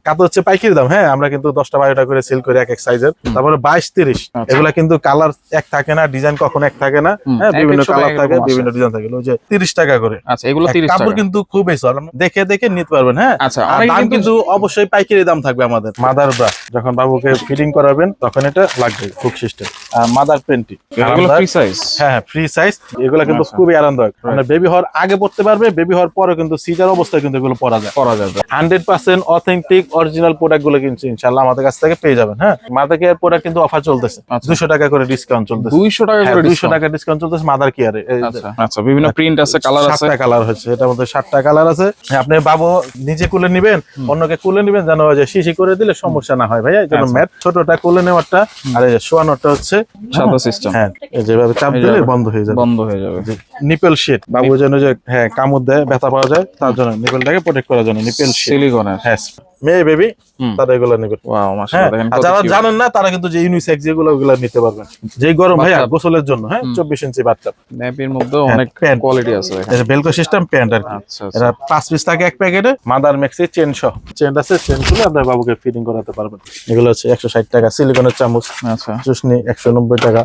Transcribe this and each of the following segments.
কাতো হচ্ছে পাইকারি দাম। হ্যাঁ, আমরা কিন্তু 10টা-12টা করে সেল করি এক এক সাইজের। তারপরে 22-30 এগুলা কিন্তু কালার এক থাকে না, ডিজাইন কখনো এক থাকে না। হ্যাঁ, বিভিন্ন কালার থাকে, বিভিন্ন ডিজাইন থাকে। ওই যে 30 টাকা করে। আচ্ছা, এগুলো 30 টাকা। কাপড় কিন্তু খুবই চল, দেখে দেখে নিতে পারবেন। হ্যাঁ, আচ্ছা, আর দাম কিন্তু অবশ্যই পাইকারি দাম থাকবে আমাদের। মাদার ব্রা যখন বাবুকে ফিটিং করাবেন তখন এটা লাগবে হুক সিস্টেম। আর মাদার পেন্টি এগুলো ফ্রি সাইজ। হ্যাঁ, ফ্রি সাইজ। এগুলা কিন্তু খুবই আরামদায়ক। মানে বেবি হওয়ার আগে পড়তে পারবে, বেবি হওয়ার পরে কিন্তু সিজার অবস্থায় কিন্তু এগুলো পরা যাবে। 100% অথেন্টিক অরিজিনাল প্রোডাক্ট গুলো কিন্তু ইনশাআল্লাহ আমাদের কাছ থেকে পেয়ে যাবেন। হ্যাঁ, মাদার কেয়ার প্রোডাক্ট কিন্তু অফার চলতেছে, 200 টাকা করে ডিসকাউন্ট চলতেছে। 200 টাকা করে 200 টাকা ডিসকাউন্ট চলতেছে মাদার কেয়ারে। আচ্ছা, বিভিন্ন প্রিন্ট আছে, কালার আছে, 7টা কালার হচ্ছে, এটার মধ্যে 7টা কালার আছে। আপনি বাবু নিজে কুলে নিবেন, অন্যকে কুলে নিবেন, যেন যে শিশি করে দিলে সমস্যা না হয় ভাইয়া। এই জন্য ম্যাট ছোটটা কুলে নেওয়ারটা, আর এই যে শোয়ানোটা হচ্ছে সাদা সিস্টেম। হ্যাঁ, যেভাবে চাপ দিলে বন্ধ হয়ে যাবে। নিপেল শীট বাবু যেন যে হ্যাঁ কামড় দেয়, ব্যথা পাওয়া যায়, তার জন্য নিপেলটাকে প্রোটেক্ট করার জন্য নিপেল শীট সিলিকনের। হ্যাঁ, মেয়ে বেবি তারা এগুলো নেবেন। ওয়াও, মাশাআল্লাহ, দেখেন কত যারা কিউট। জানেন না তারা কিন্তু যে ইউনিসেক্স যেগুলো ওগুলো নিতে পারবেন। যে গরম ভাইয়া গোসলের জন্য। হ্যাঁ, 24 ইঞ্চি বাচ্চা ন্যাপির মধ্যে অনেক কোয়ালিটি আছে। এটা বেলকো সিস্টেম প্যান্ট আর কি। আচ্ছা, এটা 5 পিস থাকে এক প্যাকেটে। মাদার ম্যাক্সি চেন সহ চেন আছে, চেন খুলে আপনার বাবুকে ফিটিং করাতে পারবেন। এগুলো হচ্ছে 160 টাকা। সিলিকনের চামচ, আচ্ছা, চুষনি 190 টাকা।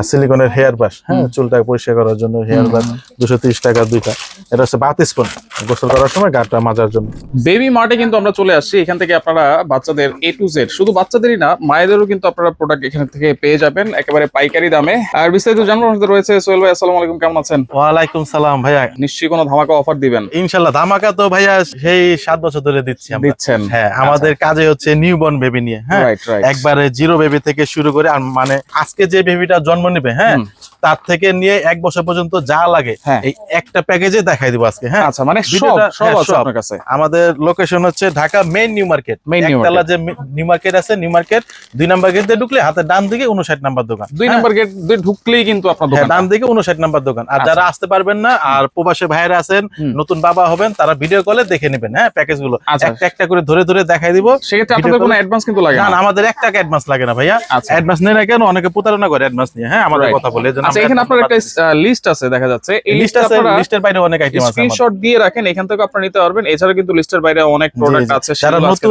সিলিকনের হেয়ার ব্রাশ, হ্যাঁ চুলটাকে পরিষ্কার করার জন্য হেয়ার ব্রাশ 230 টাকা দুইটা। এটা হচ্ছে বাথ স্পুন, গোসল করার সময় গাটা মাজার জন্য। বেবি মার্টে কিন্তু আমরা চলে আসছি। এখান থেকে আপনারা বাচ্চাদের A to Z, শুধু বাচ্চাদেরই না মায়েদেরও কিন্তু আপনারা প্রোডাক্ট এখান থেকে পেয়ে যাবেন একেবারে পাইকারি দামে। আর বিস্তারিত জানার জন্য রয়েছে সোহেল ভাই। আসসালামু আলাইকুম, কেমন আছেন? ওয়ালাইকুম সালাম ভাইয়া। নিশ্চয়ই কোনো ধামাকা অফার দিবেন। ইনশাআল্লাহ ধামাকা তো ভাইয়া সেই 7 বছর ধরে দিচ্ছি আমরা। দিচ্ছেন? হ্যাঁ, আমাদের কাজে হচ্ছে নিউবর্ন বেবি নিয়ে। হ্যাঁ, রাইট। একবারে জিরো বেবি থেকে শুরু করে, আর মানে আজকে যে বেবিটা জন্ম নেবে, হ্যাঁ তার থেকে নিয়ে 1 বছর পর্যন্ত যা লাগে এই একটা প্যাকেজে দেখাই দিব আজকে। হ্যাঁ, আচ্ছা, মানে সব আছে আপনার কাছে। আমাদের লোকেশন হচ্ছে ঢাকা মেইন নিউ মার্কেট। একতলা যে নিউ মার্কেট আছে, নিউ মার্কেট 2 নাম্বার গেট দিয়ে ঢুকলে হাতের ডান দিকে 59 নাম্বার দোকান। 2 নাম্বার গেট দিয়ে ঢুকলেই কিন্তু আপনার দোকান। ডান দিকে 59 নাম্বার দোকান। আর যারা আসতে পারবেন না, আর প্রবাসী ভাইরা আছেন, নতুন বাবা হবেন, তারা ভিডিও কলে দেখে নেবেন। হ্যাঁ, প্যাকেজ গুলো একটা একটা করে ধরে ধরে দেখাই দিব। সেক্ষেত্রে আপনাদের কোনো অ্যাডভান্স কিন্তু লাগে না। আমাদের 1 টাকা অ্যাডভান্স লাগে না ভাইয়া। অ্যাডভান্স নেই না কেন, অনেকে প্রতারণা করে অ্যাডভান্স নিয়ে। হ্যাঁ, আমাদের কথা বলে। আচ্ছা, এখানে আপনার একটা লিস্ট আছে দেখা যাচ্ছে। এই লিস্টে আপনারা লিস্টের বাইরে অনেক আইটেম আছে, স্ক্রিনশট দিয়ে রাখেন, এখান থেকে আপনারা নিতে পারবেন। এছাড়া কিন্তু লিস্টের বাইরে অনেক প্রোডাক্ট আছে, যারা নতুন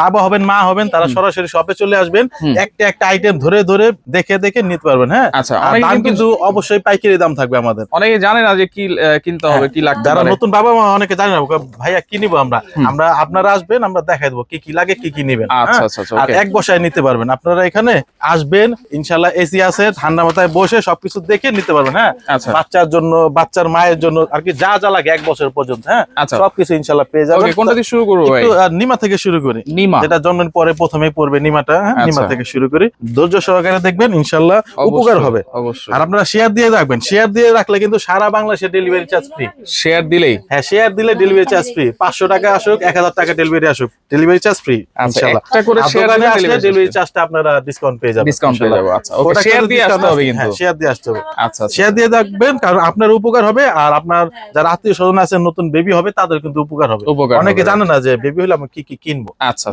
বাবা হবেন, মা হবেন, তারা সরাসরি শপে চলে আসবেন, একটা একটা আইটেম ধরে ধরে দেখে দেখে নিতে পারবেন। হ্যাঁ, আচ্ছা, দাম কিন্তু অবশ্যই পাইকারি দাম থাকবে আমাদের। অনেকে জানে না যে কি কিনতে হবে, কি লাগবে। যারা নতুন বাবা মা অনেকে জানে না, ভাইয়া কি নিবো আমরা আপনারা আসবেন, আমরা দেখাই দেবো কি কি লাগে, কি কি নিবেন। আচ্ছা, আর এক বসায় নিতে পারবেন। আপনারা এখানে আসবেন, ইনশাআল্লাহ এসি আছে, ঠান্ডা মাথায় বসে সবকিছু দেখে নিতে পারবেন। হ্যাঁ, বাচ্চার জন্য, বাচ্চার মায়ের জন্য আর কি যা যা লাগে 1 বছর পর্যন্ত। হ্যাঁ, সবকিছু ইনশাআল্লাহ পেয়ে যাবেন। কোনটা দিয়ে শুরু করব ভাই? নিমা থেকে শুরু করি। নিমা, যেটা জন্মের পরে প্রথমেই পড়বে নিমাটা। নিমা থেকে শুরু করি, ধৈর্য সহকারে দেখবেন, ইনশাআল্লাহ উপকার হবে। অবশ্যই। আর আপনারা শেয়ার দিয়ে রাখবেন। শেয়ার দিয়ে রাখলে কিন্তু সারা বাংলাদেশে ডেলিভারি চার্জ ফ্রি। শেয়ার দিলেই? হ্যাঁ, শেয়ার দিলে ডেলিভারি চার্জ ফ্রি। 500 টাকা আসুক, 1000 টাকা ডেলিভারি আসুক, ডেলিভারি চার্জ ফ্রি ইনশাআল্লাহ। একটা করে শেয়ার দিলে ডেলিভারি চার্জটা আপনারা ডিসকাউন্ট পেয়ে যাবেন। ডিসকাউন্ট পেয়ে যাবেন। আচ্ছা, ওকে, শেয়ার দিয়ে আসতে হবে কিন্তু। শেয়ার দিয়ে আসতে হবে। আচ্ছা, শেয়ার দিয়ে রাখবেন, কারণ আপনার উপকার হবে, আর আপনার যারা আত্মীয় স্বজন আছেন, নতুন বেবি হবে, তাদের কিন্তু উপকার হবে। অনেকে জানে না যে বেবি হলে আমি কি কি কিনবো। আচ্ছা,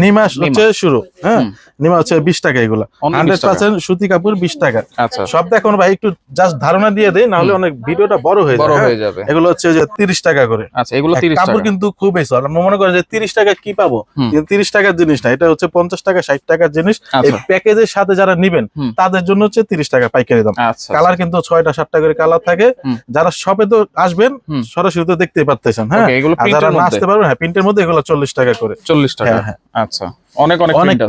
নিমা হচ্ছে শুরু। হ্যাঁ, নিমা হচ্ছে 20 টাকা। এগুলো 100% সুতি কাপড়, 20 টাকা। আচ্ছা, সব দেখুন ভাই, একটু জাস্ট ধারণা দিয়ে দেই, না হলে অনেক ভিডিওটা বড় হয়ে যাবে। এগুলো হচ্ছে যে 30 টাকা করে। আচ্ছা, এগুলো 30 টাকা। কাপড় কিন্তু খুবই সল। আমরা মনে করি যে 30 টাকা কি পাবো, কিন্তু 30 টাকার জিনিস না, এটা হচ্ছে 50 টাকা 60 টাকার জিনিস। এই প্যাকেজের সাথে যারা নিবেন তাদের জন্য হচ্ছে 30 টাকা পাইকারি দাম। কালার কিন্তু 6টা 7টা করে কালার থাকে। যারা শপে তো আসবেন, সরাসরি তো দেখতে পারতেছেন। হ্যাঁ, যারা না আসতে পারবেন, হ্যাঁ প্রিন্টের মধ্যে এগুলো 40 টাকা করে। 40 টাকা। আচ্ছা, অনেক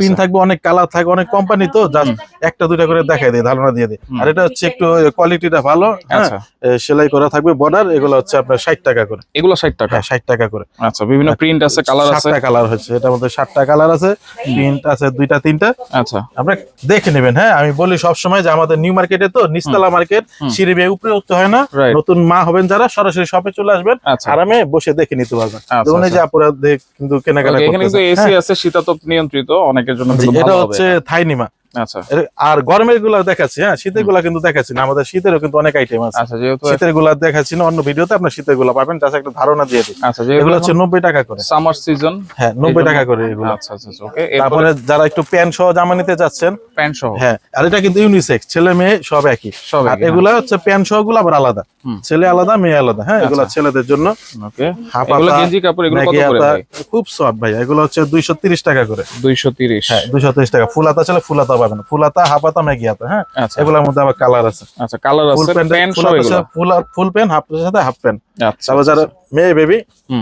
প্রিন্ট থাকবে, অনেক কালার থাকবে, অনেক কোম্পানি তো জাস্ট একটা দুইটা করে দেখাই দেয়, ধারণা দিয়ে দেয়। আর এটা হচ্ছে একটু কোয়ালিটিটা ভালো। হ্যাঁ, সেলাই করা থাকবে বর্ডার। এগুলো হচ্ছে আপনার 60 টাকা করে। এগুলো 60 টাকা? 60 টাকা করে। আচ্ছা, বিভিন্ন প্রিন্ট আছে, কালার আছে। 7টা কালার হচ্ছে, এটার মধ্যে 7টা কালার আছে, প্রিন্ট আছে 2টা 3টা। আচ্ছা, আপনি দেখে নেবেন। হ্যাঁ, আমি বলি সব সময় যে আমাদের নিউ মার্কেটে তো নিচতলা মার্কেট, সিঁড়ি বেয়ে উপরে উঠতে হয় না। নতুন মা হবেন যারা, সরাসরি শপে চলে আসবেন, আরামে বসে দেখে নিতে পারবেন। যেমন এই যে আপুরা কিন্তু কেনাকাটা করতেছে। এখানে কিন্তু এসি আছে, শীতাতপ নিয়ন্ত্রিত, অনেকের জন্য এটা হচ্ছে থাই নিমা। আচ্ছা আর গরমের গুলা দেখাচ্ছি, হ্যাঁ শীতের গুলা কিন্তু দেখাচ্ছি না, আমাদের শীতেরও কিন্তু অনেক আইটেম আছে। আচ্ছা যেহেতু শীতের গুলা দেখাচ্ছি না, অন্য ভিডিওতে আপনার শীতের গুলা পাবেন, জাস্ট একটা ধারণা দিয়ে দিই। আচ্ছা এগুলো হচ্ছে 90 টাকা করে, সামার সিজন। হ্যাঁ 90 টাকা করে এগুলো। আচ্ছা আচ্ছা ওকে। তারপরে যারা একটু প্যান্ট সহ জামা নিতে যাচ্ছেন, প্যান্ট সহ, হ্যাঁ আর এটা কিন্তু ইউনিসেক্স, ছেলে মেয়ে সব একই। সব আর একই, এগুলা হচ্ছে প্যান্ট সহ গুলো আবার আলাদা, ছেলে আলাদা মেয়ে আলাদা, হ্যাঁ এগুলা ছেলেদের জন্য। ওকে হাফাতা, এগুলো গেঞ্জি কাপড়, এগুলো কত করে ভাই? খুব সফট ভাই, এগুলো হচ্ছে 230 টাকা করে। 230, হ্যাঁ 230 টাকা। ফুলাতা ছেলে ফুলাতা পাবেন, ফুলাতা হাফাতা মেগিয়াতা, হ্যাঁ আচ্ছা এগুলোর মধ্যে আবার কালার আছে। আচ্ছা কালার আছে, প্যান্ট সহ এগুলো, ফুল প্যান্ট হাফ সাথে হাফ প্যান্ট। আচ্ছা তারপর যারা মেয়ে বেবি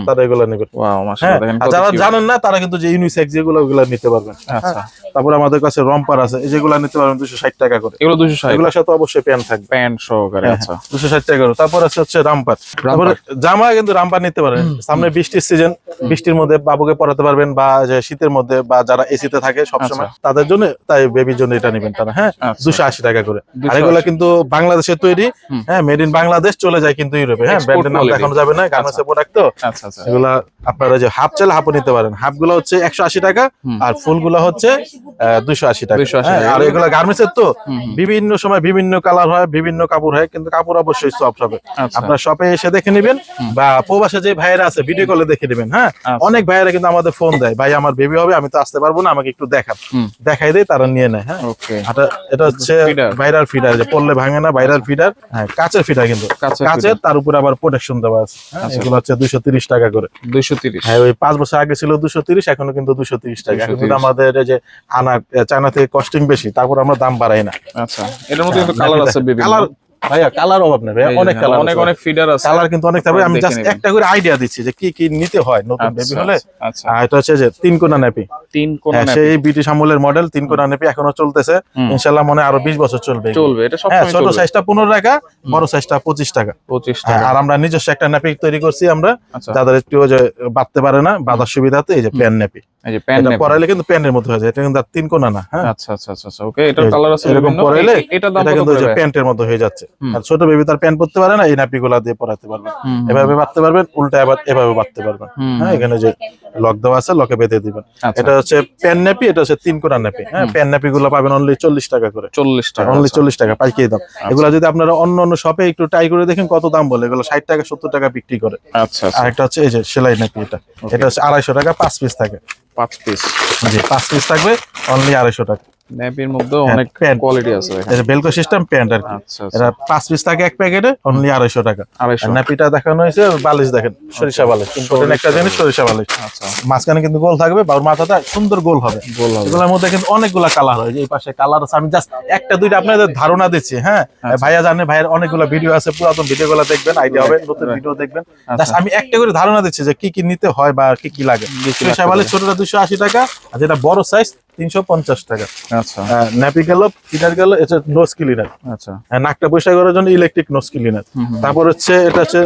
তারা এগুলো নেবেন। ওয়াও মাশাআল্লাহ, দেখেন আর কত যারা cute। জানেন না তারা কিন্তু যে ইউনিসেক্স যেগুলো ওগুলো নিতে পারবেন। আচ্ছা তারপর আমাদের কাছে রম্পার আছে, এই যেগুলো নিতে পারবেন 260 টাকা করে। এগুলো 260, এগুলোর সাথে অবশ্যই প্যান্ট থাকবে, প্যান্ট সহকারে। আচ্ছা 260 টাকা করে। তারপর হচ্ছে রামপার। তারপরে জামা কিন্তু রামপার নিতে পারেন, সামনে বৃষ্টির সিজন, বৃষ্টির মধ্যে বাবুকে পরাতে পারবেন, বা যে শীতের মধ্যে বা যারা এসিতে থাকে সবসময় তাদের জন্য, তাই বেবির জন্য এটা নেবেন তারা, হ্যাঁ 280 টাকা করে। আর এগুলো কিন্তু বাংলাদেশের তৈরি, হ্যাঁ মেড ইন বাংলাদেশ, চলে যায় কিন্তু ইউরোপে, হ্যাঁ ব্র্যান্ডের নাম দেখানো যাবে না, গার্মেন্টসের প্রোডাক্ট তো। আচ্ছা আচ্ছা এগুলা আপনারা যে হাফ চাইলে হাফও নিতে পারেন, হাফ গুলো হচ্ছে 180 টাকা আর ফুল গুলো হচ্ছে 280 টাকা। আর এগুলা গার্মেন্টস এর তো বিভিন্ন সময় বিভিন্ন কালার হয়, বিভিন্ন কাপড় হয়, কিন্তু কাপড় অবশ্যই সফট হবে। আপনার শপে এসে দেখে নেবেন, বা প্রবাসে যে ভাইয়েরা আছে ভিডিও কলে দেখে নেবেন। হ্যাঁ অনেক ভাইয়েরা কিন্তু আমাদের ফোন দেয়, ভাই আমার বেবি হবে, আমি তো আসতে পারবো না, আমাকে একটু দেখান, দেখাই দেয়, তারা নিয়ে নেয়। হ্যাঁ ওকে, এটা হচ্ছে ভাইরাল ফিডার, যে পড়লে ভাঙে না, ভাইরাল ফিডার, হ্যাঁ কাঁচের ফিডার, কিন্তু কাঁচের, তার উপরে আবার প্রোটেকশন দেওয়া আছে। এগুলো হচ্ছে 230 টাকা করে। 230, হ্যাঁ ওই 5 বছর আগে ছিল 230, এখনো কিন্তু 230 টাকা। এখন কিন্তু আমাদের এই যে আনা চায়না থেকে কস্টিং বেশি, তারপর আমরা দাম বাড়াই না। আচ্ছা এটার মধ্যে কিন্তু কালার আছে, কালার ভাইয়া কালার অভাব নেই ভাইয়া, অনেক কালার, অনেক ফিডার আছে, কালার কিন্তু অনেক থাকবে। আমি জাস্ট একটা করে আইডিয়া দিচ্ছি যে কি কি নিতে হয় নতুন বেবি হলে। আচ্ছা এটা হচ্ছে যে 3 কোনা নেপি, 3 কোনা নেপি, সেই ব্রিটিশ আমলের মডেল 3 কোনা নেপি এখনো চলতেছে, ইনশাআল্লাহ মনে আরো 20 বছর চলবে। এটা সব হ্যাঁ সময় ছোট চলবে। সাইজটা 15 টাকা, বড় সাইজটা 25 টাকা। 25 টাকা। আর আমরা নিজস্ব একটা নেপি তৈরি করছি আমরা, আচ্ছা যাদের একটু যে বাঁধতে পারে না, বাঁধার সুবিধাতে এই যে প্যান নেপি, এই যে প্যান এটা নেপি পরাইলে কিন্তু প্যান্টের মতো হয়ে যায়, এটা কিন্তু 3 কোনা না। হ্যাঁ আচ্ছা আচ্ছা আচ্ছা ওকে, এটার কালার আছে এরকম বিভিন্ন, পরাইলে এটার দাম এটা কত কিন্তু পড়বে? প্যান্টের মতো হয়ে যাচ্ছে। আর ছোট বেবি তার প্যান্ট পরতে পারে না, এই নাপিগুলা দিয়ে পরাতে পারবেন, এভাবে বাঁধতে পারবেন, উল্টা আবার এভাবে বাঁধতে পারবেন। হ্যাঁ এখানে যে লক দেওয়া আছে, লকে বেঁধে দিবেন। এটা হচ্ছে প্যান নেপি, এটা হচ্ছে 3 কোনা নেপি। হ্যাঁ প্যান নেপি গুলো পাবেন অনলি 40 টাকা করে। 40 টাকা, অনলি 40 টাকা পাইকারি দাম। এগুলা যদি আপনারা অন্য অন্য শপে একটু ট্রাই করে দেখেন কত দাম বলে, এগুলো 60 টাকা 70 টাকা বিক্রি করে। আচ্ছা আর একটা হচ্ছে এই যে সেলাই নেপি, এটা হচ্ছে 250 টাকা, 5 পিস থাকে। 5 পিস, জি 5 পিস থাকবে, অনলি 250 টাকা। নেপির মধ্যে অনেক প্যান্ট কোয়ালিটি আছে দেখেন। এটা বেলকো সিস্টেম প্যান্ট আর কি। আচ্ছা এটা 5 পিস থাকে এক প্যাকেটে, অনলি 250 টাকা। 250 নাপিটা দেখানো হয়েছে, বালিশ দেখেন সরিষা বালিশ, ইম্পর্টেন্ট একটা জিনিস সরিষা বালিশ। আচ্ছা মাঝখানে কিন্তু গোল থাকবে, বাবুর মাথাটা সুন্দর গোল হবে। গোল হবে। এগুলোর মধ্যে কিন্তু অনেকগুলা কালার হয়, যে এই পাশে কালার আছে, আমি জাস্ট একটা দুইটা আপনাদের ধারণা দিচ্ছি। হ্যাঁ ভাইয়া জানে, ভাইয়ের অনেকগুলো ভিডিও আছে, পুরাতন ভিডিওগুলো দেখবেন, আইডিয়া হবে, নতুন ভিডিও দেখবেন। জাস্ট আমি একটা করে ধারণা দিচ্ছি যে কি কি নিতে হয় বা কি কি লাগে। সরিষা বালিশ ছোটটা 280 টাকা, আর যেটা বড় সাইজ 350 টাকা। আচ্ছা ন্যাপি গেল, ফিটার গেল, এটা নোজ ক্লিনার, আচ্ছা নাকটা পরিষ্কার করার জন্য ইলেকট্রিক নোজ ক্লিনার। তারপর হচ্ছে এটা হচ্ছে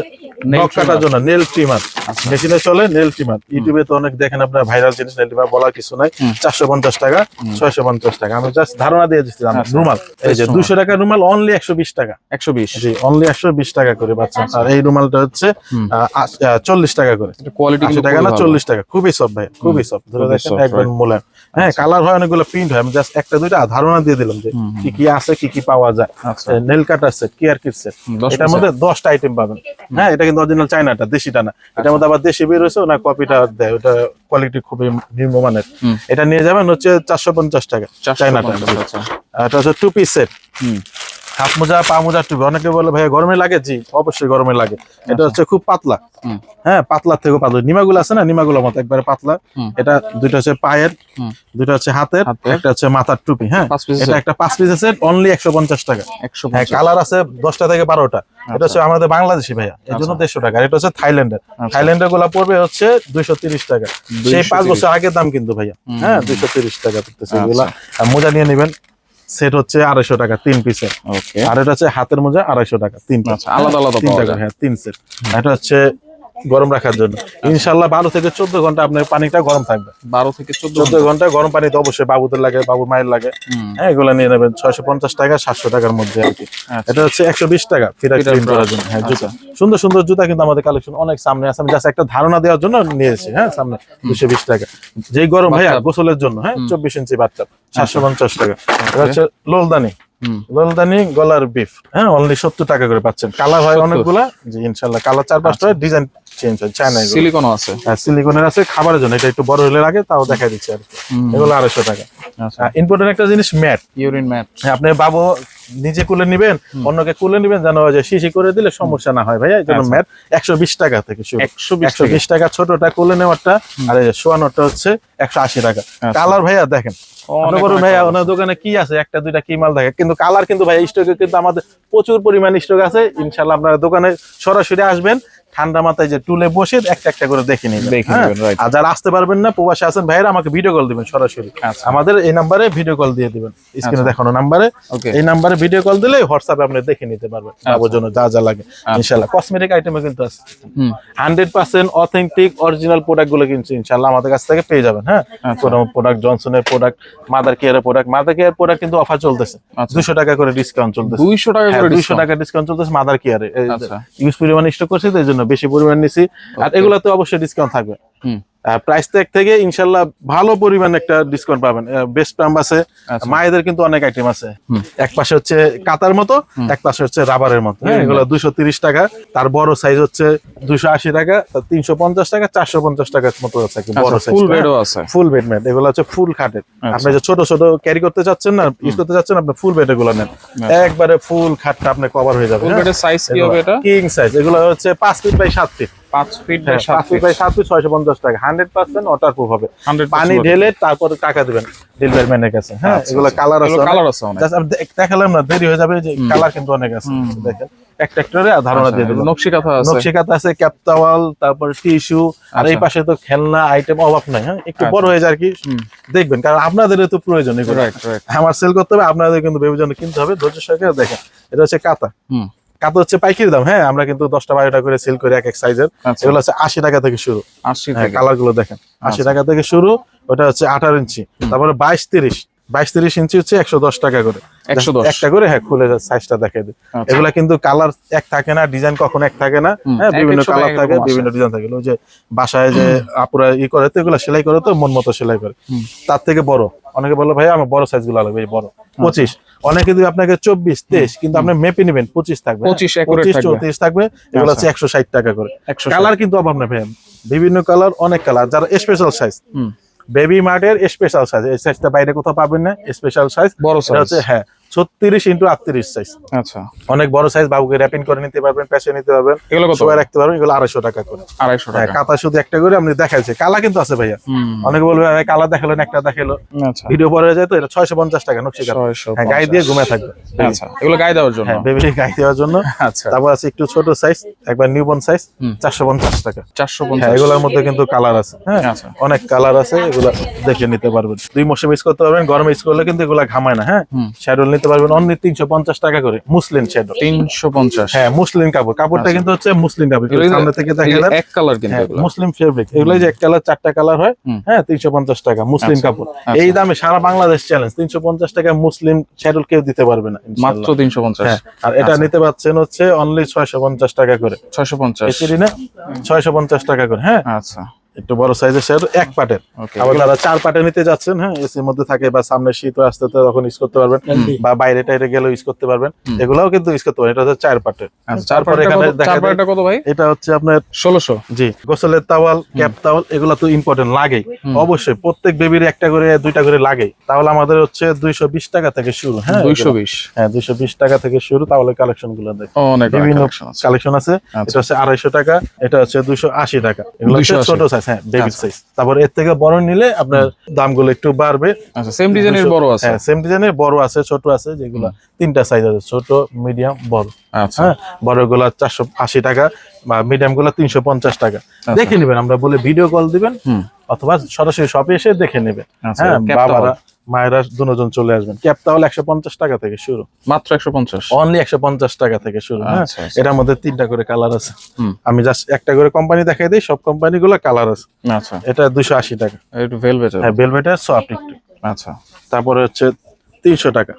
নখ কাটার জন্য নেল ট্রিমার, মেশিনে চলে নেল ট্রিমার। ইউটিউবে তো অনেক দেখেন আপনার ভাইরাল জিনিস, নেল ট্রিমার বলার কিছু নাই। 450 টাকা, 650 টাকা। আমি জাস্ট ধারণা দিয়ে দিচ্ছি। রুমাল এই যে 200 টাকা রুমাল, অনলি 120 টাকা। 120, জি অনলি 120 টাকা করে বাচ্চা। আর এই রুমালটা হচ্ছে 40 টাকা করে। কোয়ালিটি 80 টাকা না 40 টাকা, খুবই সফট ভাই, খুবই সফট, ধরে দেখেন একবার মোলায়েম। হ্যাঁ কালার হয় অনেকগুলো, প্রিন্ট হয়, আমি জাস্ট একটা দুইটা ধারণা দিয়ে দিলাম যে কি কি আছে, কি কি পাওয়া যায়। নেল কাট আছে, কেয়ার কিট সেট, এটার মধ্যে 10টা আইটেম পাবেন। হ্যাঁ এটা কিন্তু অরিজিনাল চায়নাটা, দেশিটা না। এটার মধ্যে আবার দেশি বের হয়েছে, না কপিটা দেয়, ওটা কোয়ালিটি খুবই নিম্নমানের। এটা নিয়ে যাবেন হচ্ছে 450 টাকা চায়নাটা। এটা হচ্ছে 2 পিস সেট, হাত মোজা, পা মোজা, টুপি। অনেকে বলে ভাই গরমে লাগে, জি অবশ্যই গরমে লাগে। এটা হচ্ছে খুব পাতলা, হ্যাঁ পাতলার থেকে পাতলা। নিমাগুলো আছে না, নিমাগুলোর মতো একবারে পাতলা। এটা দুইটা হচ্ছে পায়ের, দুইটা হচ্ছে হাতের, একটা হচ্ছে মাথার টুপি। হ্যাঁ এটা একটা 5 পিসের সেট, অনলি 150 টাকা। হ্যাঁ কালার আছে 10টা থেকে 12টা। এটা হচ্ছে আমাদের বাংলাদেশি ভাইয়া, এই জন্য 150 টাকা। এটা হচ্ছে থাইল্যান্ডের, থাইল্যান্ডের গুলা পড়বে হচ্ছে 230 টাকা। সেই 5 বছর আগের দাম কিন্তু ভাইয়া। হ্যাঁ 230 টাকা পড়তেছে এগুলা। আর মোজা নিয়ে নেবেন, সেট হচ্ছে 250 টাকা 3 পিসের। আর এটা হচ্ছে হাতের মোজা 250 টাকা 3 পিস, আলাদা আলাদা 3 টাকা। হ্যাঁ 3 সেট। এটা হচ্ছে গরম রাখার জন্য ইনশাল্লাহ 12 থেকে 14 ঘন্টা আপনার পানিটা গরম থাকবে। 12 থেকে 14 ঘন্টা গরম পানি তো অবশ্যই বাবুদের লাগে, বাবুর মায়ের লাগে। হ্যাঁ, এগুলো নিয়ে নেবেন 650 টাকা 700 টাকার মধ্যে আর কি। এটা হচ্ছে 120 টাকা ফিরা ক্লিন করার জন্য। হ্যাঁ, জুতা সুন্দর সুন্দর জুতা কিন্তু আমাদের কালেকশন অনেক সামনে আছে। আমি জাস্ট একটা ধারণা দেওয়ার জন্য নিয়েছি। হ্যাঁ, সামনে 220 টাকা যেই গরম ভাইয়া গোসলের জন্য। হ্যাঁ, 24 ইঞ্চি বাচ্চা 750 টাকা। এটা হচ্ছে লোলদানি, লোলদানি গলার বিফ। হ্যাঁ, অনলি 70 টাকা করে পাচ্ছেন। কালার হয় অনেকগুলা, জি ইনশাআল্লাহ কালার 4-5টা, ডিজাইন চেঞ্জ হয়। চায়না সিলিকনও আছে। হ্যাঁ, সিলিকনের আছে খাবারের জন্য। এটা একটু বড় হলে লাগে, তাও দেখাই দিচ্ছি আর কি। এগুলো 250 টাকা। ইম্পর্টেন্ট একটা জিনিস ম্যাট, ইউরিন ম্যাট। হ্যাঁ, আপনি বাবু নিজে কুলে নিবেন, অন্যকে কুলে নিবেন, যেন যে শিশি করে দিলে সমস্যা না হয় ভাইয়া। এই জন্য ম্যাট 120 টাকা থেকে শুরু। 120 টাকা ছোটটা কুলে নেওয়ারটা, আর এই শোয়ানোটা হচ্ছে 180 টাকা। কালার ভাইয়া দেখেন ভাইয়া ওনার দোকানে কি আছে, একটা দুইটা কি মাল দেখে, কিন্তু কালার কিন্তু ভাইয়া স্টকে কিন্তু আমাদের প্রচুর পরিমাণ স্টক আছে। ইনশাআল্লাহ আপনারা দোকানে সরাসরি আসবেন, ঠান্ডা মাথায় যে টুলে বসে একটা একটা করে দেখে নিবেন। আর যারা আসতে পারবেন না, প্রবাসে আছেন ভাইরা, আমাকে ভিডিও কল দিবেন সরাসরি। আমাদের এই নাম্বারে ভিডিও কল দিয়ে দিবেন, স্ক্রিনে দেখানো নাম্বারে। এই নাম্বারে ভিডিও কল দিলে হোয়াটসঅ্যাপে আপনি দেখে নিতে পারবেন বাবুর জন্য যা যা লাগে। ইনশাআল্লাহ কসমেটিক আইটেমও কিন্তু আছে। 100% অথেন্টিক অরিজিনাল প্রোডাক্ট গুলো কিন্তু ইনশাআল্লাহ আমাদের কাছ থেকে পেয়ে যাবেন। হ্যাঁ, কোনো প্রোডাক্ট, জনসনের প্রোডাক্ট, মাদার কেয়ারের প্রোডাক্ট। মাদার কেয়ার প্রোডাক্ট কিন্তু অফার চলতেছে, 200 টাকা করে ডিসকাউন্ট চলতেছে। 200 টাকা করে 200 টাকা ডিসকাউন্ট চলতেছে মাদার কেয়ারে। ইউজ পরিমাণ স্টক করছে তো, এই জন্য বেশি পরিমাণ নিছি। আর এগুলাতে অবশ্যই ডিসকাউন্ট থাকবে। প্রাইস ট্যাগ থেকে ইনশাআল্লাহ ভালো পরিমাণ একটা ডিসকাউন্ট পাবেন। বেস্ট পাম্প আছে, মায়েদের কিন্তু অনেক আইটেম আছে। এক পাশে হচ্ছে কাতার মতো, এক পাশে হচ্ছে রাবারের মতো। এগুলো 230 টাকা। তার বড় সাইজ হচ্ছে 280 টাকা, 350 টাকা, 450 টাকার মতো আছে বড় সাইজ। ফুল বেডও আছে, ফুল বেড ম্যাট। এগুলো হচ্ছে ফুল খাটের। আপনি যে ছোট ছোট ক্যারি করতে চাচ্ছেন না, ইউজ করতে চাচ্ছেন, আপনি ফুল বেড এগুলো নেন, একবারে ফুল খাটটা আপনি কভার হয়ে যাবে। ফুল বেডের সাইজ কি হবে এটা? King size. এগুলো হচ্ছে 5 ফিট বাই 7 ফিট। 5 feet by 7 feet by 7 feet 650 টাকা। 100% ওয়াটারপ্রুফ হবে। পানি ঢেলে তারপরে টাকা দিবেন ডেলিভারি ম্যানের কাছে। হ্যাঁ, এগুলো কালার আছে, কালার আছে অনেক। জাস্ট আমি দেখালাম না, দেরি হয়ে যাবে। যে কালার কিন্তু অনেক আছে, দেখেন একটা একটা করে ধারণা দিয়ে দেব। নকশি কাঁথা আছে, নকশি কাঁথা আছে, ক্যাপ টাওয়াল, তারপর টিস্যু। আর এই পাশে তো খেলনা আইটেম অভাব নাই। হ্যাঁ, একটু বড় হয়ে যায় আর কি, দেখবেন, কারণ আপনাদের তো প্রয়োজন এগুলো। আমার সেল করতে হবে, আপনাদের কিন্তু বিবেচনা কিনতে হবে। ধৈর্য সহকারে দেখেন। এটা হচ্ছে কাঁথা। কাঁথা হচ্ছে পাইকারি দাম। হ্যাঁ, আমরা কিন্তু 10টা 12টা করে সেল করি এক এক সাইজের। এগুলো হচ্ছে 80 টাকা থেকে শুরু। 80 টাকা। কালার গুলো দেখেন, 80 টাকা থেকে শুরু। ওটা হচ্ছে 18 ইঞ্চি, তারপরে 22-30 ইঞ্চি হচ্ছে 110 টাকা করে। 110 একটা করে। হ্যাঁ, খুলে সাইজটা দেখাই দিই। এগুলা কিন্তু কালার এক থাকে না, ডিজাইন কখনো এক থাকে না। হ্যাঁ, বিভিন্ন কালার থাকে, বিভিন্ন ডিজাইন থাকে। ওই যে বাসায় যে আপুরা ই করে তো, এগুলা সেলাই করে তো, মন মতো সেলাই করে। তার থেকে বড় অনেকে বলে ভাই আমার বড় সাইজ গুলো লাগবে, এই বড় 25। অনেকে যদি আপনাকে 24-23, কিন্তু আপনি মেপে নেবেন 25 থাকবে, 25-34 থাকবে। এগুলো হচ্ছে 160 টাকা করে। কালার কিন্তু অভাব না ভাই, বিভিন্ন কালার, অনেক কালার। যারা স্পেশাল সাইজ, বেবি মার্টের স্পেশাল সাইজ, এই সাইজটা বাইরে কোথাও পাবেন না। স্পেশাল সাইজ বড় সাইজ হচ্ছে, হ্যাঁ, 36x38 সাইজ। আচ্ছা, অনেক বড় সাইজ। বাবুকে র‍্যাপিং করে নিতে পারবেন, প্যাচে নিতে পারবেন, এগুলো কত সময় রাখতে পারবেন। এগুলো 250 টাকা করে। 250 টাকা। কাঁথা শুধু একটা করে আমি দেখাইছি। কালা কিন্তু আছে ভাইয়া। অনেকে বলবে ভাই কালা দেখালেন, একটা দেখালো, আচ্ছা, ভিডিও পরে যায় তো। এটা 650 টাকা নকশি কাঁথা। হ্যাঁ, গায়ে দিয়ে ঘুমিয়ে থাকবে। আচ্ছা, এগুলো গায়ে দেওয়ার জন্য। হ্যাঁ, বেবি গায়ে দেওয়ার জন্য। আচ্ছা, তারপর আছে একটু ছোট সাইজ, একবার নিউবর্ন সাইজ, 450 টাকা। 450। হ্যাঁ, এগুলোর মধ্যে কিন্তু কালার আছে। হ্যাঁ, অনেক কালার আছে, এগুলো দেখে নিতে পারবেন। 2 মৌসুম ইউজ করতে পারবেন। গরমে ইউজ করলে কিন্তু এগুলো ঘামায় না। হ্যাঁ, শ্যাডোল নিতে পারবেন অনলি 350 টাকা করে। মুসলিম শ্যাডোল 350। হ্যাঁ, মুসলিম কাপড়। কাপড়টা কিন্তু হচ্ছে মুসলিম কাপড়। সামনে থেকে দেখালেন এক কালার, কিন্তু মুসলিম ফেব্রিক। এগুলো যে এক কালার 4টা কালার হয়। হ্যাঁ, 350 টাকা মুসলিম কাপড়। এই দামে সারা বাংলাদেশ চ্যালেঞ্জ। 350 টাকা মুসলিম শ্যাডোল কেউ দিতে পারবে না, মাত্র 350। হ্যাঁ, আর এটা নিতে পাচ্ছেন হচ্ছে অনলি 650 টাকা করে। 650 এসিরি না, 650 টাকা করে। হ্যাঁ, আচ্ছা, একটু বড় সাইজের শ্যাডোল, এক পাটের। আবার যারা 4 পাটে নিতে যাচ্ছেন, হ্যাঁ, এসির মধ্যে থাকে, বা সামনে শীত আসতে তো তখন ইউজ করতে পারবেন, বা বাইরে টাইরে গেলেও ইউজ করতে পারবেন। এগুলাও কিন্তু ইউজ করতে পারবেন। এটা হচ্ছে 4 পাটের। তারপরে এখানে দেখা যায় কত ভাই? এটা হচ্ছে আপনার 1600। জি, গোসলের তাওয়াল, ক্যাপ তাওয়াল, এগুলা তো ইম্পর্টেন্ট লাগেই। অবশ্যই প্রত্যেক বেবির একটা করে 2টা করে লাগেই। তাহলে আমাদের হচ্ছে 220 টাকা থেকে শুরু। হ্যাঁ, 220। হ্যাঁ, 220 টাকা থেকে শুরু। তাহলে কালেকশন গুলো দেখেন, অনেক বিভিন্ন কালেকশন আছে। এটা হচ্ছে 250 টাকা, এটা হচ্ছে 280 টাকা। এগুলো হচ্ছে ছোট সাইজ। হ্যাঁ, বেবি সাইজ। তারপর এর থেকে বড় নিলে আপনার দামগুলো একটু বাড়বে। আচ্ছা, সেম ডিজাইনের বড় আছে? হ্যাঁ, সেম ডিজাইনের বড় আছে, ছোট আছে। যেগুলো 3টা সাইজ আছে, ছোট, মিডিয়াম, বড়। আচ্ছা, হ্যাঁ, বড়গুলা 480 টাকা, বা মিডিয়াম গুলা 350 টাকা। দেখে নেবেন, আমরা বলে ভিডিও কল দিবেন, অথবা সরাসরি শপে এসে দেখে নেবেন। হ্যাঁ, বাবারা মায়েরা দুজন চলে আসবেন। ক্যাপ তাহল 150 টাকা থেকে শুরু, মাত্র 150, অনলি 150 টাকা থেকে শুরু। হ্যাঁ, আচ্ছা, আচ্ছা। এটার মধ্যে 3টা করে কালার আছে। হুম। আমি জাস্ট একটা করে কোম্পানি দেখাই দিই, সব কোম্পানি গুলো কালার আছে। আচ্ছা, এটা 280 টাকা। একটু ভেলভেট। হ্যাঁ, ভেলভেটের সফট একটু। আচ্ছা, তারপরে হচ্ছে 300 টাকা।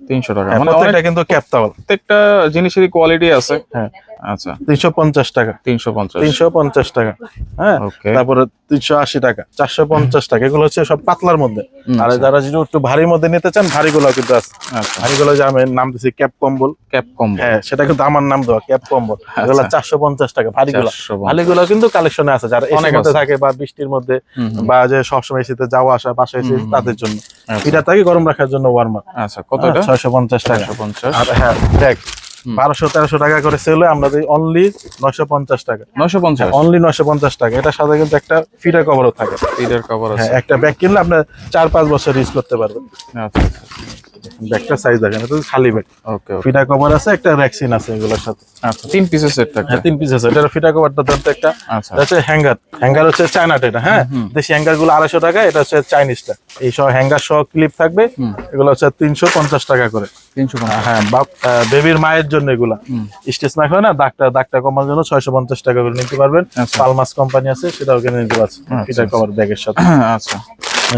300 টাকা, হ্যাঁ, মানে প্রত্যেকটা কিন্তু ক্যাপ তাওয়াল, প্রত্যেকটা জিনিসেরই কোয়ালিটি আছে। হ্যাঁ। আচ্ছা, 350 টাকা, 350, 350 টাকা। হ্যাঁ, ওকে। তারপরে 380 টাকা, 450 টাকা। এগুলো হচ্ছে সব পাতলার মধ্যে। আর যারা যদি একটু ভারীর মধ্যে নিতে চান, ভারী গুলো কিন্তু আছে। আচ্ছা, ভারী গুলো যে আমি নাম দিচ্ছি ক্যাপ কম্বল। ক্যাপ কম্বো, হ্যাঁ, সেটা কিন্তু আমার নাম দেওয়া ক্যাপ কম্বল। এগুলো 450 টাকা ভারী গুলো। ভারী গুলো কিন্তু কালেকশনে আছে, যারা এসির মধ্যে থাকে বা বৃষ্টির মধ্যে বা যে সবসময় এসিতে যাওয়া আসা, বাসায় এসে তাদের জন্য। এটা থাকে গরম রাখার জন্য ওয়ার্মার। আচ্ছা, কত এটা? 650 টাকা। 650, আর হ্যাঁ, দেখ 1200-1300 টাকা করে সেল হয়, আমরা দিই অনলি 950 টাকা। 950, অনলি 950 টাকা। এটার সাথে কিন্তু একটা ফিটার কভারও থাকে। এটার কভার আছে। হ্যাঁ, একটা ব্যাগ কিনলে আপনি 4-5 বছর ইউজ করতে পারবেন। আচ্ছা, ব্যাগটা সাইজ দেখেন, এটা খালি ব্যাগ। ওকে, ফিটার কভার আছে, একটা র্যাকসিন আছে এগুলোর সাথে। আচ্ছা, 3 পিসের সেট থাকে। হ্যাঁ, 3 পিস আছে। এটার ফিটার কভারটা ধরতে একটা। আচ্ছা, এটা হচ্ছে হ্যাঙ্গার। হ্যাঙ্গার হচ্ছে চায়নাটা এটা। হ্যাঁ, দেশি হ্যাঙ্গার গুলো 250 টাকা, এটা হচ্ছে চাইনিজটা। এই সব হ্যাঙ্গার সহ ক্লিপ থাকবে, এগুলো হচ্ছে 350 টাকা করে। 350, হ্যাঁ, বেবির মায়ের জন্য এগুলা স্টেজ মাইক হয় না, দাগটা কমার জন্য 650 টাকা করে নিতে পারবেন। আচ্ছা। পালমাস কোম্পানি আছে, সেটাও কিনে নিতে পারছেন ফিটার কভার ব্যাগের সাথে। আচ্ছা,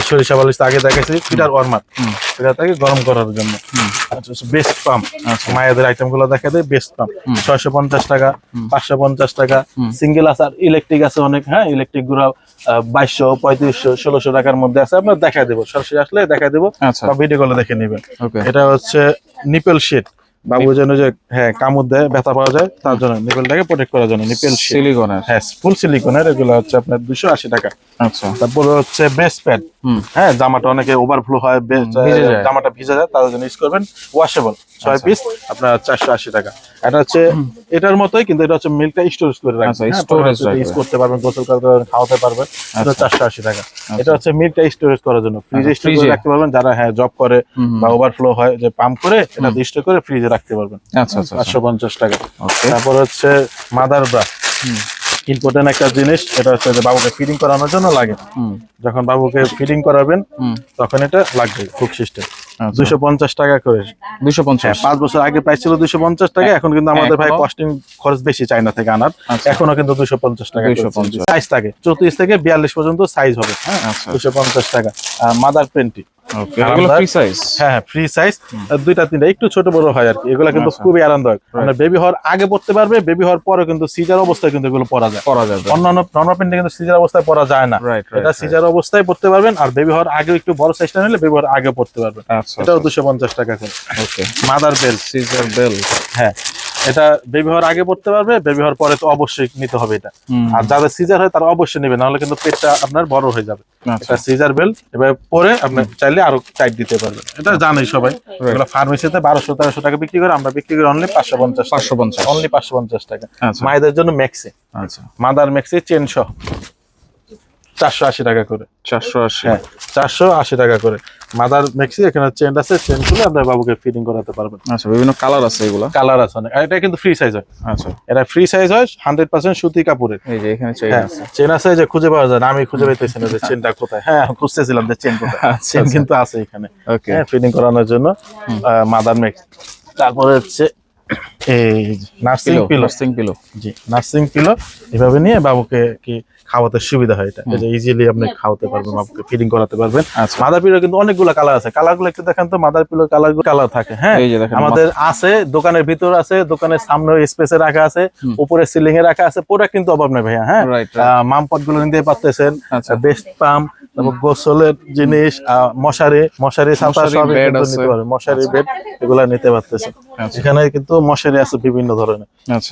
সরিষা বালিশ তো আগে দেখাইছি, ফিটার ওয়ার্মার, এটা থাকে গরম করার জন্য। বেস্ট পাম্প, মায়েদের আইটেম গুলো দেখা দেয়। বেস্ট পাম্প 650 টাকা, 550 টাকা। সিঙ্গেল আছে, আর ইলেকট্রিক আছে অনেক। হ্যাঁ, ইলেকট্রিক গুলো 2200, 3500, 1600 টাকার মধ্যে আছে। আপনার দেখাই দেবো, সরাসরি আসলে দেখাই দেবো আচ্ছা, বা ভিডিও কলে দেখে নেবেন। ওকে। এটা হচ্ছে নিপেল শিট, বাবুর জন্য যে হ্যাঁ কামড় দেয়, ব্যথা পাওয়া যায়, তার জন্য নিপেলটাকে প্রোটেক্ট করার জন্য নিপেল শিট। সিলিকনের, হ্যাঁ, ফুল সিলিকনের। এগুলো হচ্ছে আপনার 280 টাকা। আচ্ছা, তারপরে হচ্ছে ব্রেস্ট প্যাড। হ্যাঁ, জামাটা অনেকে ওভারফ্লো হয়, জামাটা ভিজে যায়, তাদের জন্য ইউজ করবেন। ওয়াশেবল 6 পিস, আপনার 480 টাকা। এটা হচ্ছে এটার মতোই, কিন্তু এটা হচ্ছে মিল্কটা স্টোরেজ করে রাখবেন। স্টোরেজ ইউজ করতে পারবেন, গোসল করতে পারবেন, খাওয়াতে পারবেন। এটা 480 টাকা। এটা হচ্ছে মিল্কটা স্টোরেজ করার জন্য, ফ্রিজে স্টোর করে রাখতে পারবেন। যারা হ্যাঁ জব করে বা ওভারফ্লো হয়, যে পাম্প করে এটা স্টোর করে ফ্রিজে রাখতে পারবেন। আচ্ছা, 550 টাকা। ওকে। তারপর হচ্ছে মাদার ব্রাশ, ইম্পর্টেন্ট একটা জিনিস। এটা হচ্ছে যে বাবুকে ফিডিং করানোর জন্য লাগে। যখন বাবুকে ফিডিং করাবেন তখন এটা লাগবে, হুক সিস্টেম। 250 টাকা করে। 250, 5 বছর আগে প্রাইস ছিল 250 টাকা, এখন কিন্তু আমাদের ভাই কস্টিং খরচ বেশি চায়না থেকে আনার। এখনো কিন্তু 250 টাকা। সাইজ থাকে 34 থেকে 42 পর্যন্ত সাইজ হবে। হ্যাঁ, 250 টাকা। মাদার প্রিন্টি, ওকে, এগুলো ফ্রি সাইজ। হ্যাঁ, ফ্রি সাইজ, 2-3টা একটু ছোট বড় হয় আর কি। এগুলা কিন্তু খুবই আরামদায়ক। মানে বেবি হওয়ার আগে পড়তে পারবে, বেবি হওয়ার পরে কিন্তু সিজার অবস্থায় কিন্তু এগুলো পরা যায়। অন্যান্য নরমাল প্যান্টে কিন্তু সিজার অবস্থায় পরা যায় না। এটা সিজার অবস্থায় পড়তে পারবেন। আর বেবি হওয়ার আগে একটু বড় সাইজটা নিলে বেবি হওয়ার আগে পড়তে পারবেন। এটাও 250 টাকা করে। ওকে, মাদার বেল্ট, সিজার বেল্ট। হ্যাঁ, এটা বেবি হওয়ার আগে পড়তে পারবে, বেবি হওয়ার পরে তো অবশ্যই নিতে হবে এটা। আর যাদের সিজার হয় তারা অবশ্যই নেবে, নাহলে কিন্তু পেটটা আপনার বড় হয়ে যাবে। এটা সিজার বেল্ট, এবার পরে আপনি চাইলে আরো টাইট দিতে পারবেন। এটা জানেই সবাই। এগুলো ফার্মেসিতে 1200-1300 টাকা বিক্রি করে, আমরা বিক্রি করি অনলি 550, অনলি 550 টাকা। মায়েদের জন্য ম্যাক্সি, আচ্ছা, মাদার ম্যাক্সি চেন সহ 480 টাকা করে। 480, হ্যাঁ, 480 টাকা করে মাদার ম্যাক্সি। এখানে চেন আছে, চেন খুলে আপনার বাবুকে ফিটিং করাতে পারবেন। আচ্ছা, বিভিন্ন কালার আছে, এগুলো কালার আছে অনেক। আর এটা কিন্তু ফ্রি সাইজ হয়। আচ্ছা, এটা ফ্রি সাইজ হয়, 100% সুতি কাপড়ের। এই যে এখানে চেইন আছে, চেন আছে, যে খুঁজে পাওয়া যায় না, আমি খুঁজে পাইতেছি না যে চেনটা কোথায়। হ্যাঁ, খুঁজতেছিলাম যে চেন কোথায়। চেন কিন্তু আছে এখানে। ওকে, হ্যাঁ, ফিটিং করানোর জন্য মাদার ম্যাক্স। তারপরে হচ্ছে এই নার্সিং পিলো। জি, নার্সিং পিলো। এভাবে নিয়ে বাবুকে কি খাওয়াতে সুবিধা হয়। এটা এই যে ইজিলি আপনি খাওয়াতে পারবেন, বাবুকে ফিডিং করাতে পারবেন। মাদার পিলো কিন্তু অনেকগুলো কালার আছে। কালারগুলো একটু দেখেন তো, মাদার পিলো কালার থাকে। হ্যাঁ, আমাদের আছে, দোকানের ভিতর আছে, দোকানের সামনে স্পেসে রাখা আছে, উপরে সিলিং এ রাখা আছে। পুরো কিন্তু অভাব নেই ভাইয়া। হ্যাঁ, মামপট গুলো নিতে পারতেছেন, বেস্ট পাম্প, তারপর গোসলের জিনিস, মশারি ছাতা সব নিতে পারবেন। মশারি বেড এগুলা নিতে পারতেছেন। এখানে কিন্তু মশারি আছে বিভিন্ন ধরনের।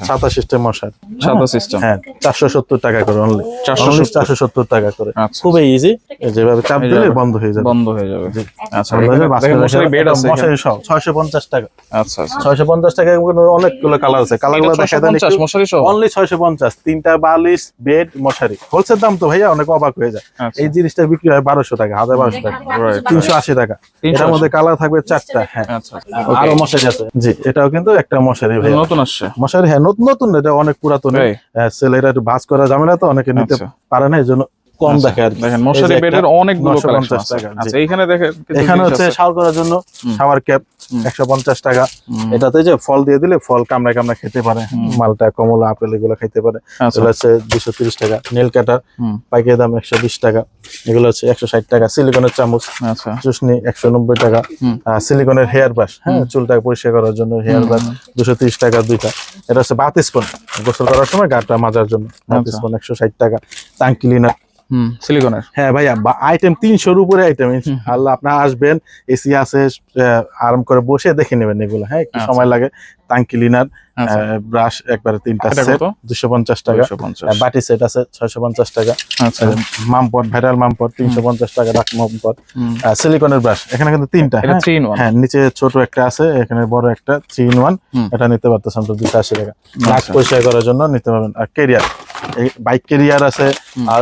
ছাতা সিস্টেম মশারি, ছাতা সিস্টেম। হ্যাঁ, 470 টাকা করে অনলি। 470 টাকা করে। খুবই ইজি, যেভাবে চাপ দিলে বন্ধ হয়ে যাবে। আচ্ছা, মশারি বেড আছে, মশারি সহ 650 টাকা। আচ্ছা, 650 টাকা। অনেকগুলো কালার আছে। কালারগুলো দেখা দেন একটু। মশারি সহ অনলি 650, 3টা বালিশ, বেড, মশারি। হোলসেল দাম তো ভাইয়া, অনেক অবাক হয়ে যায়। এই জিনিসটা বিক্রি হয় 1200 টাকা, 1200 টাকা, 380 টাকা। এটার মধ্যে কালার থাকবে 4টা। হ্যাঁ, আরো মশারি আছে। জি, এটাও কিন্তু একটা মশারি ভাই, নতুন আসছে মশারি। হ্যাঁ, নতুন, এটা অনেক পুরাতন। ছেলেরা একটু ভাঁজ করা ঝামেলা তো, অনেকে নিতে পারে না, এই জন্য কম দেখে আর দেখেন মশারি বেডের অনেকগুলো 950 কালেকশন আছে। টাকা, জি। আচ্ছা এইখানে দেখেন কিছু এখানে জিনিস হচ্ছে আছে। শাওয়ার করার জন্য শাওয়ার ক্যাপ 150 টাকা। এটাতে যে ফল দিয়ে দিলে ফল কামড়ায় কামড়ায় খেতে পারে, মালটা কমলা আপেল এগুলো খেতে পারে, আচ্ছা। এগুলো হচ্ছে 230 টাকা। নেল কাটার পাইকারি দাম 120 টাকা, এগুলো হচ্ছে 160 টাকা। সিলিকনের চামচ আচ্ছা চুষনি 190 টাকা। সিলিকনের হেয়ার ব্রাশ, হ্যাঁ, চুলটা পরিষ্কার করার জন্য হেয়ার ব্রাশ 230 টাকা দুইটা। এটা হচ্ছে বাথ স্পুন, গোসল করার সময় গাটা মাজার জন্য বাথ স্পুন 160 টাকা। টাং ক্লিনার, সিলিকনের, হ্যাঁ ভাইয়া, আইটেম 300-র উপরে আইটেম। আল্লাহ, আপনারা আসবেন, এসি আছে, আরাম করে বসে দেখে নেবেন এগুলো, হ্যাঁ, একটু সময় লাগে। টাং ক্লিনার, ব্রাশ একবারে 3টা সেট 250 টাকা। বাটি সেট আছে 650 টাকা। মামপট, ভাইরাল মামপট 350 টাকা। ডাক মামপট, সিলিকনের ব্রাশ এখানে কিন্তু 3টা, হ্যাঁ, নিচে ছোট একটা আছে, এখানে বড় একটা 3-in-1, এটা নিতে পারতেছেন তো 280 টাকা। নাক পরিষ্কার করার জন্য নিতে পারবেন। আর ক্যারিয়ার, বাইক ক্যারিয়ার আছে, আর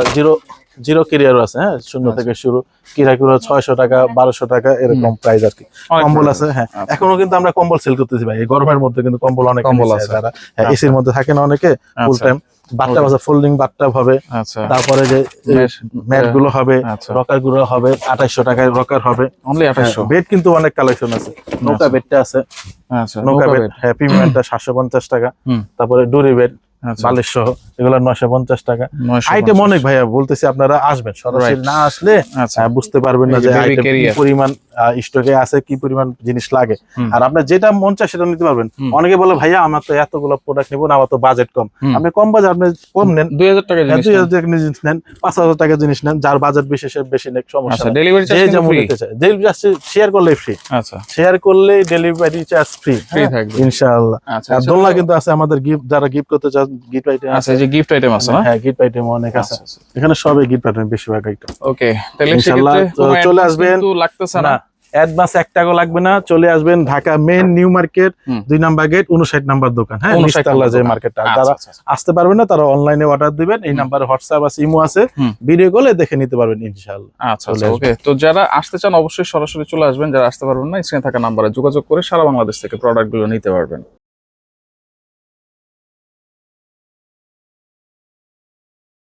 জিরো ক্যারিয়ারও আছে, হ্যাঁ, 0 থেকে শুরু। কিরাকুরা 600 টাকা, 1200 টাকা, এরকম প্রাইস আর কি। কম্বল আছে, হ্যাঁ, এখনো কিন্তু আমরা কম্বল সেল করতেছি ভাই। এই গরমের মধ্যে কিন্তু কম্বল অনেক কম্বল আছে, যারা এসির মধ্যে থাকে না অনেকে, ফুল টাইম বাথটাব আছে, ফোল্ডিং বাথটাব হবে। তারপরে যে ম্যাট গুলো হবে, রকার গুলো হবে 2800 টাকায় রকার হবে, অনলি 2800। বেড কিন্তু অনেক কালেকশন আছে। নৌকা বেডটা আছে, নৌকা বেড, হ্যাঁ, প্রিমিয়ামটা 750 টাকা। তারপরে ডুরি বেড বালিশ সহ, এগুলো 950 টাকা। আইটেম অনেক ভাইয়া, বলতেছি আপনারা আসবেন, সরাসরি না আসলে বুঝতে পারবেন না যে আইটেম কি পরিমাণ স্টকে আছে, কি পরিমাণ জিনিস লাগে। আর আপনার যেটা মন চায় সেটা নিতে পারবেন। অনেকে বলে ভাইয়া আমার তো এতগুলো প্রোডাক্ট নিব না, আমার তো বাজেট কম। আপনি কম বাজেট, আপনি কম নেন, 2000 টাকা জিনিস 2000 টাকা জিনিস নেন, 5000 টাকা জিনিস নেন, যার বাজেট বেশি সে বেশি নেক, সমস্যা নেই। ডেলিভারি চার্জ কিন্তু ফ্রি, ডেলিভারি চার্জ শেয়ার করলেই ফ্রি। আচ্ছা, শেয়ার করলেই ডেলিভারি চার্জ ফ্রি থাকবে ইনশাআল্লাহ। আর দোলনা কিন্তু আছে আমাদের, গিফট যারা গিফট করতে চান, গিফট আইটেম আছে, যে গিফট আইটেম আছে না, হ্যাঁ, গিফট আইটেম অনেক আছে এখানে, সবই গিফট আইটেম, বেশিরভাগ আইটেম। ওকে, তাহলে ইনশাআল্লাহ চলে আসবেন, লাগতেছে না, অ্যাডভান্স 1 টাকা লাগবে না। চলে আসবেন Dhaka main New Market 2 number gate 59 number দোকান, হ্যাঁ, নিচতলা যে মার্কেটটা। যারা আসতে পারবেন না তারা অনলাইনে অর্ডার দিবেন, এই নাম্বারে হোয়াটসঅ্যাপ আছে, ইমো আছে, ভিডিও কলে দেখে নিতে পারবেন ইনশাআল্লাহ। আচ্ছা, ওকে। তো যারা আসতে চান অবশ্যই সরাসরি চলে আসবেন, যারা আসতে পারবেন না স্ক্রিনে থাকা নাম্বারে যোগাযোগ করে সারা বাংলাদেশ থেকে প্রোডাক্টগুলো নিতে পারবেন।